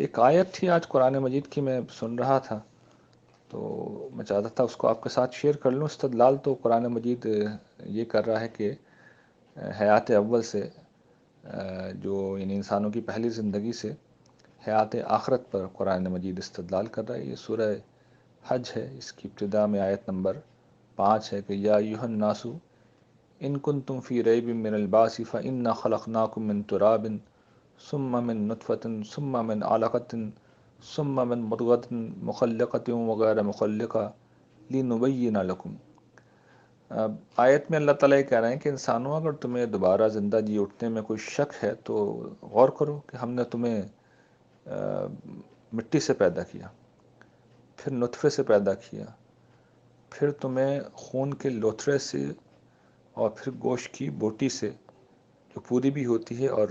ایک آیت تھی آج قرآن مجید کی، میں سن رہا تھا تو میں چاہتا تھا اس کو آپ کے ساتھ شیئر کر لوں۔ استدلال تو قرآن مجید یہ کر رہا ہے کہ حیات اول سے جو یعنی انسانوں کی پہلی زندگی سے حیات آخرت پر قرآن مجید استدلال کر رہا ہے۔ یہ سورہ حج ہے، اس کی ابتدا میں آیت نمبر 5 ہے کہ یا ایھا الناس ان کنتم فی ریب من البعث فانا خلقناکم من تراب ثم من نطفۃ ثم من علقۃ ثم من مضغۃ مخلقۃ وغیر مخلقہ لنبین لکم۔ آیت میں اللہ تعالیٰ یہ کہہ رہے ہیں کہ انسانوں، اگر تمہیں دوبارہ زندہ جی اٹھنے میں کوئی شک ہے تو غور کرو کہ ہم نے تمہیں مٹی سے پیدا کیا، پھر نطفے سے پیدا کیا، پھر تمہیں خون کے لوتھڑے سے، اور پھر گوشت کی بوٹی سے جو پوری بھی ہوتی ہے اور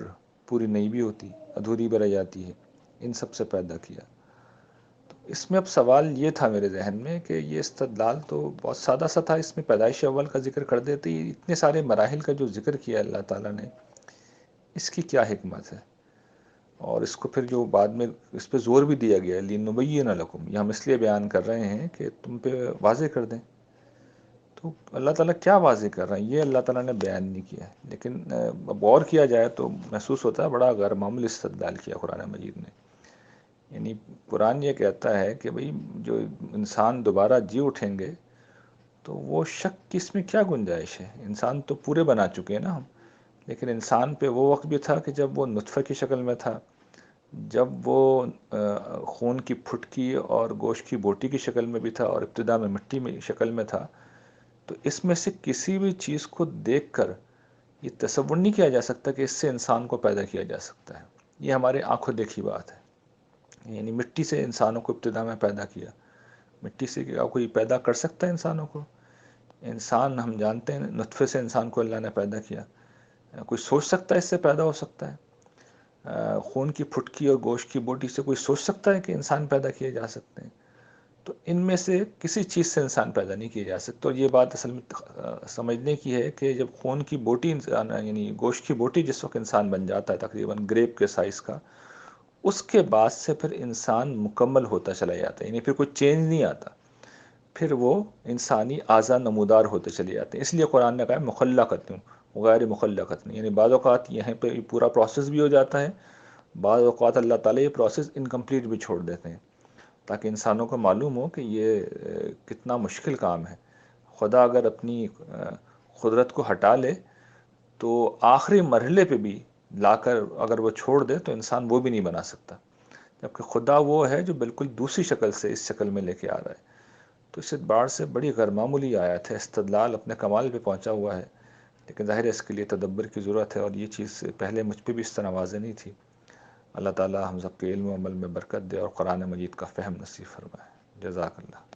پوری نہیں بھی ہوتی، ادھوری بھی رہ جاتی ہے، ان سب سے پیدا کیا۔ تو اس میں اب سوال یہ تھا میرے ذہن میں کہ یہ استدلال تو بہت سادہ سا تھا، اس میں پیدائش اول کا ذکر کر دیتے، اتنے سارے مراحل کا جو ذکر کیا اللہ تعالیٰ نے، اس کی کیا حکمت ہے؟ اور اس کو پھر جو بعد میں اس پہ زور بھی دیا گیا ہے لِنُبَيِّنَ لَكُمْ، یہ ہم اس لیے بیان کر رہے ہیں کہ تم پہ واضح کر دیں۔ تو اللہ تعالیٰ کیا واضح کر رہے ہیں یہ اللہ تعالیٰ نے بیان نہیں کیا ہے، لیکن اب غور کیا جائے تو محسوس ہوتا ہے بڑا غیر معمولی استدلال کیا قرآن مجید نے۔ یعنی قرآن یہ کہتا ہے کہ بھئی جو انسان دوبارہ جی اٹھیں گے تو وہ شک کی اس میں کیا گنجائش ہے؟ انسان تو پورے بنا چکے ہیں نا ہم، لیکن انسان پہ وہ وقت بھی تھا کہ جب وہ نطفے کی شکل میں تھا، جب وہ خون کی پھٹکی اور گوشت کی بوٹی کی شکل میں بھی تھا، اور ابتدا میں مٹی میں شکل میں تھا۔ تو اس میں سے کسی بھی چیز کو دیکھ کر یہ تصور نہیں کیا جا سکتا کہ اس سے انسان کو پیدا کیا جا سکتا ہے۔ یہ ہمارے آنکھوں دیکھی بات ہے۔ یعنی مٹی سے انسانوں کو ابتدا میں پیدا کیا، مٹی سے کیا کوئی پیدا کر سکتا ہے انسانوں کو؟ انسان ہم جانتے ہیں نطفے سے انسان کو اللہ نے پیدا کیا، کوئی سوچ سکتا ہے اس سے پیدا ہو سکتا ہے؟ خون کی پھٹکی اور گوشت کی بوٹی سے کوئی سوچ سکتا ہے کہ انسان پیدا کیے جا سکتے ہیں؟ تو ان میں سے کسی چیز سے انسان پیدا نہیں کیے جا سکتے۔ اور یہ بات اصل میں سمجھنے کی ہے کہ جب خون کی بوٹی انسان یعنی گوشت کی بوٹی جس وقت انسان بن جاتا ہے تقریباً گریپ کے سائز کا، اس کے بعد سے پھر انسان مکمل ہوتا چلا جاتا ہے، یعنی پھر کوئی چینج نہیں آتا، پھر وہ انسانی اعضا نمودار ہوتے چلے جاتے ہیں۔ اس لیے قرآن نے کہا مخلقۃ غیر مخلقۃ، یعنی بعض اوقات یہیں پہ پورا پروسیس بھی ہو جاتا ہے، بعض اوقات اللہ تعالیٰ یہ پروسیس انکمپلیٹ بھی چھوڑ دیتے ہیں تاکہ انسانوں کو معلوم ہو کہ یہ کتنا مشکل کام ہے۔ خدا اگر اپنی قدرت کو ہٹا لے تو آخری مرحلے پہ بھی لا کر اگر وہ چھوڑ دے تو انسان وہ بھی نہیں بنا سکتا، جبکہ خدا وہ ہے جو بالکل دوسری شکل سے اس شکل میں لے کے آ رہا ہے۔ تو اس اعتبار سے بڑی غیر معمولی آیت ہے، استدلال اپنے کمال پہ پہنچا ہوا ہے، لیکن ظاہر ہے اس کے لیے تدبر کی ضرورت ہے، اور یہ چیز پہلے مجھ پہ بھی اس طرح واضح نہیں تھی۔ اللہ تعالیٰ ہم سب کے علم و عمل میں برکت دے اور قرآن مجید کا فہم نصیب فرمائے۔ جزاک اللہ۔